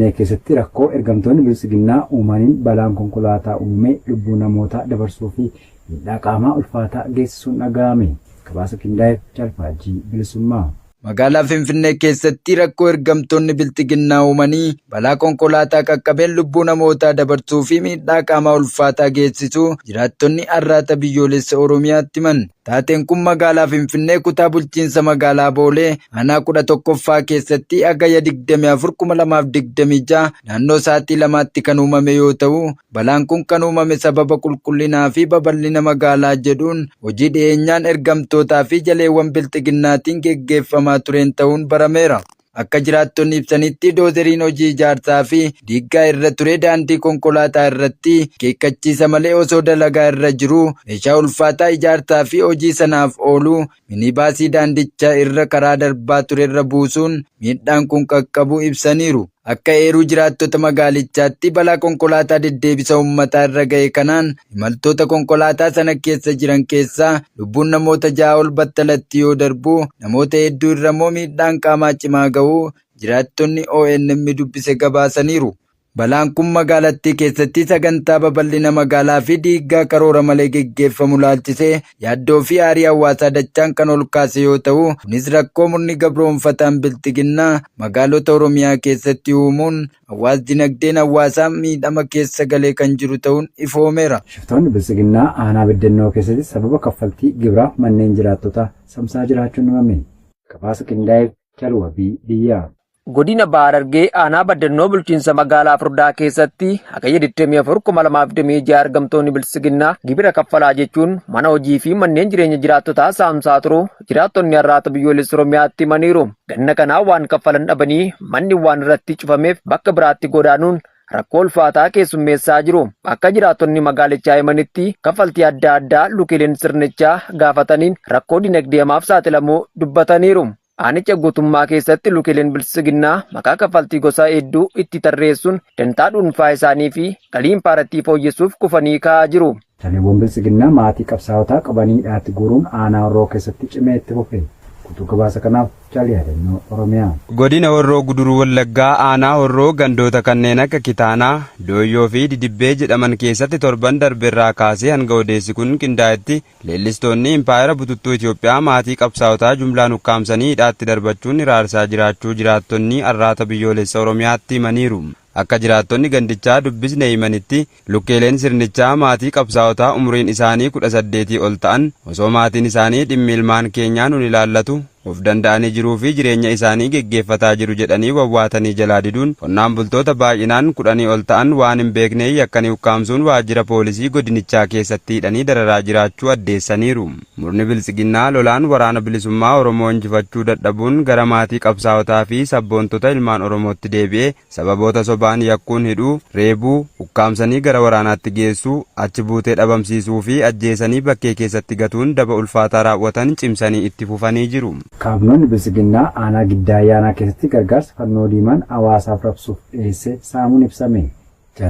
Finfinnee keessatti rakkoo ergamtoonni bilisiginnaa uumaniin balaan konkolaataa uumee lubbuu namootaa dabarsuu fi miidhaa qaamaa ulfaataa geessisuun dhaga'ame. Gabaasa qindaa'eef Caalfaajii Bilisummaa. Magaalaa Finfinnee keessatti rakkoo ergamtoonni bilisiginnaa uumanii balaa konkolaataa qaqqabeen lubbuu namootaa dabarsuu fi miidhaa qaamaa ulfaataa geessisuu jiraattonni arraata biyyoolessa Oromiyaatti himan. Taateen kun magaalaa Finfinnee kutaa bulchiinsa magaalaa Boolee aanaa 11ffaa keessatti hagayya 24/2026 naannoo sa'aatii 2tti kan uumame yoo ta'u, balaan kun kan uumame sababa qulqullinaa fi babal'ina magaalaa jedhuun hojii dhiyeenyaan ergamtootaa fi jaleewwan bilisiginnaatiin geggeeffamaa tureen ta'uun barameera. Akka jiraattonni ibsanitti doozeriin hojii ijaarsaa fi diiggaa irra ture daandii konkolaataa irratti keekkachiisa malee osoo dalagaa irra jiru meeshaa ulfaataa ijaarsaa fi hojii sanaaf oolu minibaasii daandicha irra karaa darbaa ture irra buusuun miidhaan kun qaqqabu ibsaniiru. Akka eeruu jiraattota magaalichaatti balaa konkolaataa deddeebisa uummataa irra ga'e kanaan imaltoota konkolaataa sana keessa jiran keessaa lubbuun namoota 6 ol battalatti yoo darbu namoota hedduu irra immoo miidhaan qaamaa cimaa ga'uu jiraattonni ONM dubbise gabaasaniiru. Balaan kun magaalattii keessatti sagantaa babal'ina magaalaa fi diiggaa karoora malee geggeeffamu laalchisee yaaddoo fi aarii hawaasaa dachaan kan ol kaase yoo ta'u, kunis rakkoo murni gabroonfataan bilisiginnaa magaalota Oromiyaa keessatti uumuun hawaas dinagdeen hawaasaa miidhama keessa galee kan jiru ta'uun ifoomeera. Shiftoonni bilisiginnaa aanaa Beddennoo keessatti sababa kaffaltii gibiraa manneen jiraattotaa saamsaa jiraachuun himame. Gabaasa qindaa'eef Caalfaajii Biyyaa. Godina Baar Harargee aanaa Baddannoo bulchiinsa magaalaa Furdaa keessatti hagayya 24/2026 ergamtoonni bilisiginnaa gibira kaffalaa jechuun mana hojii fi manneen jireenya jiraattotaa saamsaa turu jiraattonni arraata biyyoolessa Oromiyaatti himaniiru. Ganna kanaa waan kaffalan dhabanii manni waan irratti cufameef bakka biraatti godaanuun rakkoo ulfaataa keessummeessaa jiru. Akka jiraattonni magaalichaa himanitti kaffaltii adda addaa lukiileen sirnichaa gaafataniin rakkoo dinagdee hamaaf saaxilamuu dubbataniiru. Aanicha guutummaa keessatti lukiileen bilisiginnaa maqaa kaffaltii gosa hedduu itti tarreessuun dantaa dhuunfaa isaanii fi galii paartii fooyyessuuf kufanii ka'aa jiru. Jaleewwan bilisiginnaa maatii qabsaa'otaa qabanii hidhaatti guuruun aanaa Horroo keessatti cimee itti fufe. Kutuu gabaasa kanaaf Caalii Yaadannoo Oromiyaa. Godina Horroo Guduruu Wallaggaa aanaa Horroo gandoota kanneen akka Kitaanaa, Dooyyoo fi Didibbee jedhaman keessatti torban darbeerraa kaasee hanga odeessi kun qindaa'etti leellistoonni impaayera bututtuu Itoophiyaa maatii qabsaa'otaa jumlaan ukkaamsanii hidhaatti darbachuun iraarsaa jiraachuu jiraattonni arraata biyyoolessa Oromiyaatti himaniiru. Akka jiraattonni gandichaa dubbisne himanitti lukkeeleen sirnichaa maatii qabsaa'otaa umriin isaanii 18 ol ta'an osoo maatiin isaanii dhimmi ilmaan keenyaa nun ilaallatu of danda'anii jiruu fi jireenya isaanii geggeeffataa jiru jedhanii wawwaatanii jalaa diduun qonnaan bultoota baay'inaan 10 ol ta'an waan hin beekne yakkanii ukkaamsuun waajjira poolisii godinichaa keessatti hidhanii dararaa jiraachuu addeessaniiru. Murni bilisiginnaa lolaan waraana bilisummaa Oromoo injifachuu dadhabuun gara maatii qabsaa'otaa fi sabboontota ilmaan Oromootti deebi'ee sababoota sobaan yakkuun hidhuu, reebuu, ukkaamsanii gara waraanaatti geessuu, achi buutee dhabamsiisuu fi ajjeesanii bakkee keessatti gatuun daba ulfaataa raawwatan cimsanii itti fufanii jiru. Kaabinoonni bilisiginnaa aanaa Giddaa Ayyaanaa keessatti gargaarsa fannoo diimaan hawaasaaf raabsuuf dhiyeesse saamuun ibsame.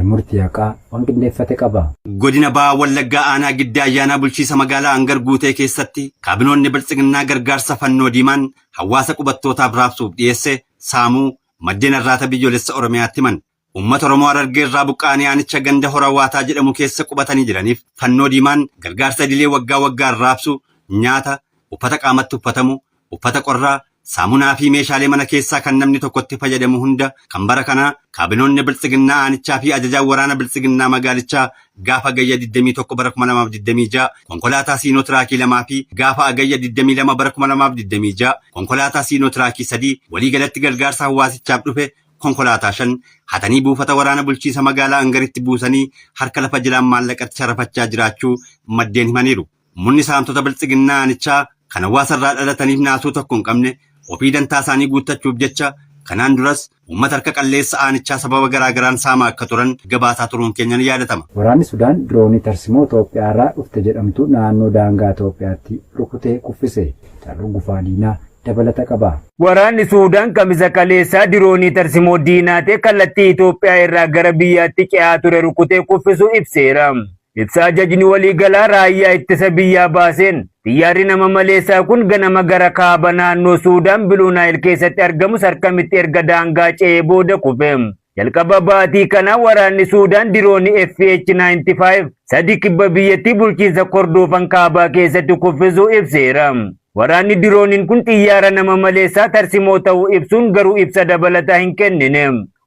Murtii haqaa waan qindeeffate qaba. Godina Bahaa Wallaggaa aanaa Giddaa Ayyaanaa bulchiinsa magaalaa Hangar Guutee keessatti kaabinoonni bilisiginnaa gargaarsa fannoo diimaan hawaasa qubattootaaf raabsuuf dhiyeesse saamuu maddeen arraata biyyoolessa Oromiyaatti himan. Uummata Oromoo Harargee irraa buqqaanii aanicha ganda Horawaataa jedhamu keessa qubatanii jiraniif fannoo diimaan gargaarsa idilee waggaa waggaan raabsu nyaata, uffata qaamatti uffatamu, uffata qorraa, saamunaa fi meeshaalee mana keessaa kan namni tokkotti fayyadamu hunda kan bara kanaa kaabinoonni bilisiginnaa aanichaa fi ajajaan waraana bilisiginnaa magaalichaa gaafa hagayya 21 bara 2026 konkolaataa siinootiraakii 2 fi gaafa hagayya 22 bara 2026 konkolaataa siinootiraakii 3 waliigalatti gargaarsa hawaasichaaf dhufe konkolaataa 5 hatanii buufata waraana bulchiinsa magaalaa Hangaritti buusanii harka lafa jilaan maallaqatti sharafachaa jiraachuu maddeen himaniiru. Murni saamtota bilisiginnaa aanichaa kan hawaasa irraa dhalataniif naasuu tokko hin qabne ofii dantaa isaanii guuttachuuf jecha kanaan duras uummata harka qalleessa aanichaa sababa garaagaraan saamaa akka turan gabaasaa turuun keenya ni yaadatama. Waraanni Sudaan diroonii tarsimoo Itoophiyaa irraa dhufte jedhamtu naannoo daangaa Itoophiyaatti rukutee kuffise. Carruun gufaa diinaa dabalata qaba. Waraanni Sudaan kamisa kaleessaa diroonii tarsimoo diinaatee kallattii Itoophiyaa irraa gara biyyaatti ce'aa ture rukutee kuffisuu ibseera. Ibsa ajajni waliigalaa raayyaa ittisa biyyaa baaseen xiyyaarri nama maleessaa kun ganama gara kaaba naannoo Sudaan Biluu Naayil keessatti argamu sarkamitti erga daangaa ce'ee booda kufe. jalqaba baatii kana waraanni Suudaan diroonni FH-95 sadi kibba biyyattii bulchiinsa Kordofan kaabaa keessatti kuffisuu ibseera. Waraanni dirooniin kun xiyyaara nama maleessaa tarsimoo ta'uu ibsuun garuu ibsa dabalataa hin kennine.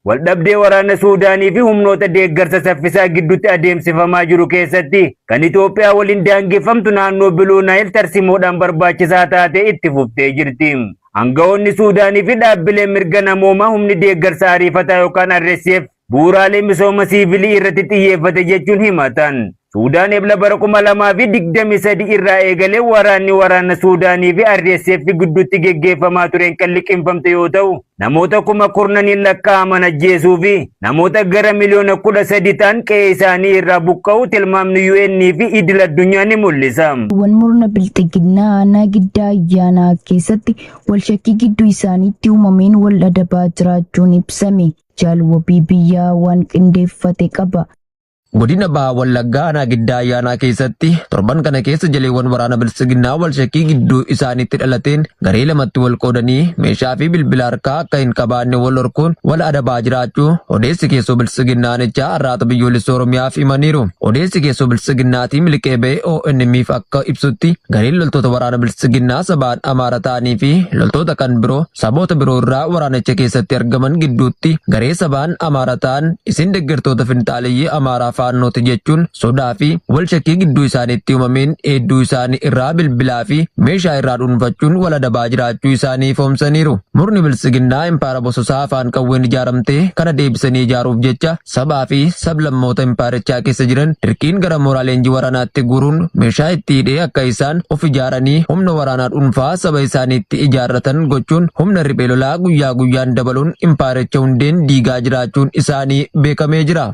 Waldhabdee waraana Suudaanii fi humnoota deeggarsa saffisaa gidduutti adeemsifamaa jiru keessatti kan Itoophiyaa waliin daangeffamtu naannoo Biluu Naayil tarsimoodhaan barbaachisaa taate itti fuftee jirti. Aangawoonni Suudaanii fi dhaabbileen mirga namoomaa humni deeggarsa ariifataa yookaan RSF bu'uuraalee misooma siivilii irratti xiyyeeffate jechuun himatan. Suudaan ebla bara 2023 irraa eegalee waraana Suudaanii fi RSF gidduutti geggeeffamaa tureen kan liqimfamte yoo ta'u, namoota 10,000 lakkaa'aman ajjeesuu fi namoota gara miliyoona 13 ta'an qe'ee isaanii irraa buqqa'uu tilmaamni UN fi idil addunyaa ni mul'isa. Murna bilxiginnaa aanaa giddaa ayyaanaa keessatti walshakkii gidduu isaaniitti uumameen wal adabaa jiraachuun ibsame. Jaalwabii biyyaa waan qindeeffate qaba. Godina Bahaa Wallaggaa aanaa giddaa ayyaanaa keessatti torban kana keessa jaleewwan waraana bilisiginnaa walshakkii gidduu isaaniitti dhalateen garee lamatti wal qoodanii meeshaa fi bilbila harkaa akka hin qabaanne wal horkuun wal adabaa jiraachuu odeessi keessoo bilisiginnaanichaa har'aata biyyoolessa Oromiyaaf himaniiru. Odeessi keessoo bilisiginnaatii miliqee ba'e ONM'f akka ibsutti gareen loltoota waraana bilisiginnaa sabaan Amaara ta'anii fi loltoota kan biroo saboota biroo irraa waraanicha keessatti argaman gidduutti garee sabaan Amaara ta'an isin deeggartoota finxaaleeyyii Amaaraa faannooti jechuun sodaa fi walshakkii gidduu isaaniitti uumameen hedduu isaanii irraa bilbilaa fi meeshaa irraa dhuunfachuun wal adabaa jiraachuu isaanii foomsaniiru. Murni bilisiginnaa impaara bososaa afaan qawween ijaaramtee kana deebisanii ijaaruuf jecha sabaa fi sablammoota impaarichaa keessa jiran dirqiin gara mooraa leenjii waraanaatti guuruun meeshaa itti hidhee akka isaan of ijaaranii humna waraanaa dhuunfaa saba isaaniitti ijaarratan gochuun humna riphee lolaa guyyaa guyyaan dabaluun impaaricha hundeen diigaa jiraachuun isaanii beekamee jira.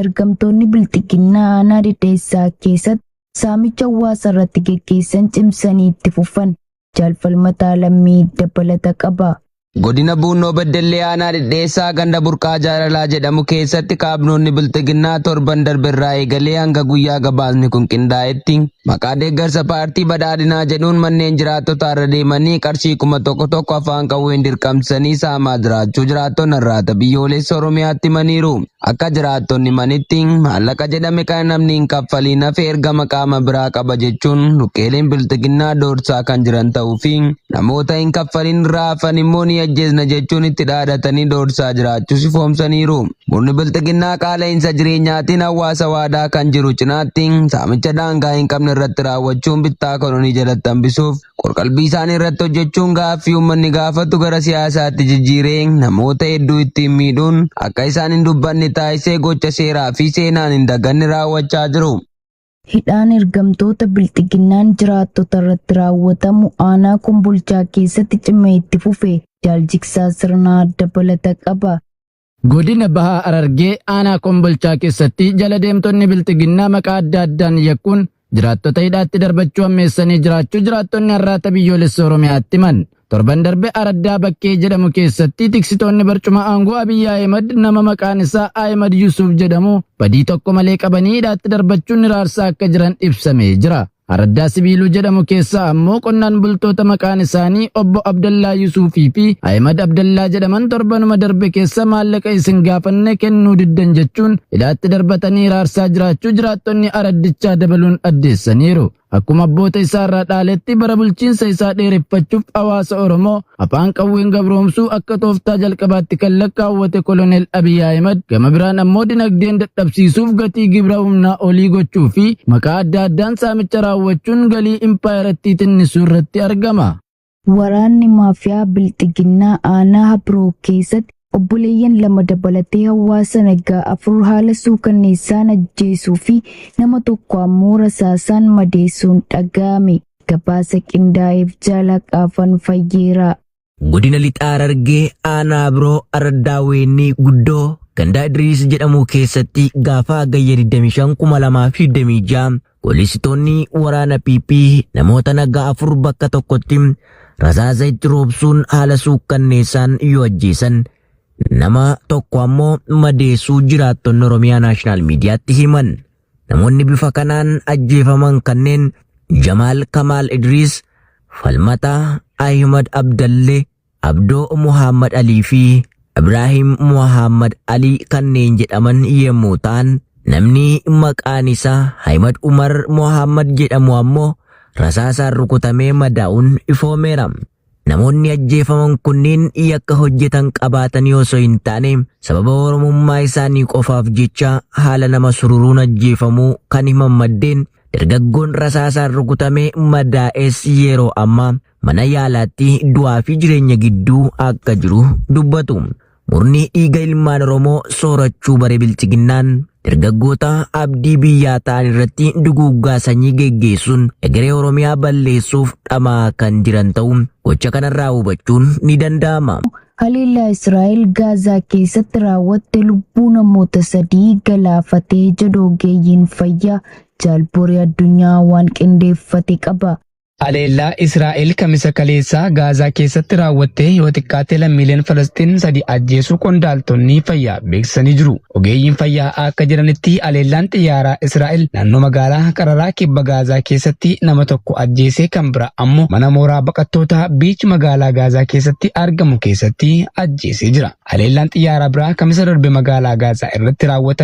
Ergamtoonni bilxiginnaa aanaa dhidheessaa keessatti saamicha hawaasa irratti geggeessan cimsanii itti fufan. Jaalfalmataa lammii dabalata qaba. Godina Buunoo Beddellee aanaa dhidheessaa ganda burqaa jaalalaa jedhamu keessatti kaabnoonni bilxiginnaa torban darbirraa eegalee hanga guyyaa gabaasni kun qindaa'etti maqaa deeggarsa paartii badhaadhinaa jedhuun manneen jiraattota irra deemanii qarshii 1,100 afaan qawween dirqamsanii saamaa jiraachuu jiraattonni irraata biyyoolessa Oromiyaatti himaniiru. Akka jiraattonni manitti maallaqa jedhame kan namni hin kaffaliin hafe ergama qaama biraa qaba jechuun lukkeeleen bilxiginnaa doorsaa kan jiran ta'uu fi namoota hin kaffaliin irraa hafan immoo ni ajjeesna jechuun itti dhaadhatanii doorsaa jiraachuus foomsaniiru. Murni bilxiginnaa qaala'insa jireenyaatiin hawaasa waadaa kan jiru cinaatti saamicha daangaa hin qabne irratti raawwachuun bittaa kolonii jalatti hambisuuf qorqalbii isaanii irratti hojjechuun gaaffii uummanni gaafatu gara siyaasaatti jijjiiree namoota hedduu ittiin miidhuun akka isaan hin dubbanne taasisee gocha seeraa fi seenaan hin daganne raawwachaa jiru. Hidhaan ergamtoota bilxiginnaan jiraattota irratti raawwatamu aanaa Kombolchaa keessatti cimee itti fufe. Jaaljiksaa sirnaa dabalata qaba. Godina Bahaa Harargee aanaa Kombolchaa keessatti jala deemtonni bilxiginnaa maqaa adda addaan yakkuun jiraattota hidhaatti darbachuu ammeessanii jiraachuu jiraattonni har'aata biyyoolessa Oromiyaatti himan. Torban darbe Araddaa Bakkee jedhamu keessatti tiksitoonni barcuma aangoo Abiyyi Ahimad nama maqaan isaa Ahimad Yusuf jedhamu badii tokko malee qabanii hidhaatti darbachuun raarsaa akka jiran ibsamee jira. Araddaa Sibiiluu jedhamu keessaa ammoo qonnaan bultoota maqaan isaanii obbo Abdallaa Yusufii fi Ahimad Abdallaa jedhaman torbanuma darbe keessa maallaqa isin gaafanne kennuu diddan jechuun hidhaatti darbatanii raarsaa jiraachuu jiraattonni araddichaa dabaluun addeessaniiru. Akkuma abboota isaa irraa dhaaletti bara bulchiinsa isaa dheereffachuuf hawaasa Oromoo afaan qawween gabroomsuu akka tooftaa jalqabaatti kan lakkaawwate koloneel Abiyyi Ahimad gama biraan ammoo dinagdeen dadhabsiisuuf gatii gibira humnaa olii gochuu fi maqaa adda addaan saamicha raawwachuun galii impaayiratti tinnisuu irratti argama. Waraanni maafiyaa bilxiginnaa aanaa Habiroo keessatti obboleeyyan lama dabalatee hawaasa nagaa 4 haala suukanneessaan ajjeesuu fi nama tokko ammoo rasaasaan madeessuun dhaga'ame. Gabaasa qindaa'eef Jaalaqaafan Fayyeeraa. Godina Lixaa Harargee aanaa Habiroo Araddaa Weenii Guddoo gandaa Idriis jedhamu keessatti gaafa Hagayya 25,2026 polisitoonni waraana PP namoota nagaa 4 bakka tokkotti rasaasa itti roobsuun haala suukanneessaan yoo ajjeesan nama tokko ammoo madeessuu jiraattonni Oromiyaa Naashinaal Miidiyaatti himan. Namoonni bifa kanaan ajjeefaman kanneen Jamaal Kamaal Idriis, Falmataa Ahimad Abdallee, Abdoo Muhammad Alii fi Ibraahim Muhammad Ali kanneen jedhaman yommuu ta'an namni maqaan isaa Ahmad Umar Muhammad jedhamu ammoo rasaasaan rukutamee madaa'uun ifoomeera. Namoonni ajjeefaman kunniin yakka hojjetan qabaatanii osoo hin taane sababa oromummaa isaanii qofaaf jecha haala nama sururuun ajjeefamuu kan himan maddeen dargaggoon rasaasaan rukutamee madaa'es yeroo ammaa mana yaalaatti du'aa fi jireenya gidduu akka jiru dubbatu. Murni dhiiga ilmaan Oromoo soorachuu bare bilchiginnaan dargaggoota abdii biyyaa ta'an irratti duguuggaa sanyii geggeessuun egeree Oromiyaa balleessuuf dhamaa kan jiran ta'uu gocha kanarraa hubachuun ni danda'ama. Haleellaa Israa'el Gaazaa keessatti raawwatte lubbuu namoota 3 galaafatee jedhu ogeeyyiin fayyaa jaalboree addunyaa waan qindeeffate qaba. Haleellaa Israa'el kamisa kaleessaa Gaazaa keessatti raawwattee yoo xiqqaate lammiileen Falastiin 3 ajjeesuu qondaaltonni fayyaa beeksisanii jiru. Ogeeyyiin fayyaa akka jiranitti haleellaan xiyyaaraa Israa'el naannoo magaalaa Qararaa kibba Gaazaa keessatti nama tokko ajjeesee kan bira ammoo mana mooraa baqattoota biichi magaalaa Gaazaa keessatti argamu keessatti ajjeesee jira. Haleellaan xiyyaaraa biraa kamisa darbe magaalaa Gaazaa irratti raawwate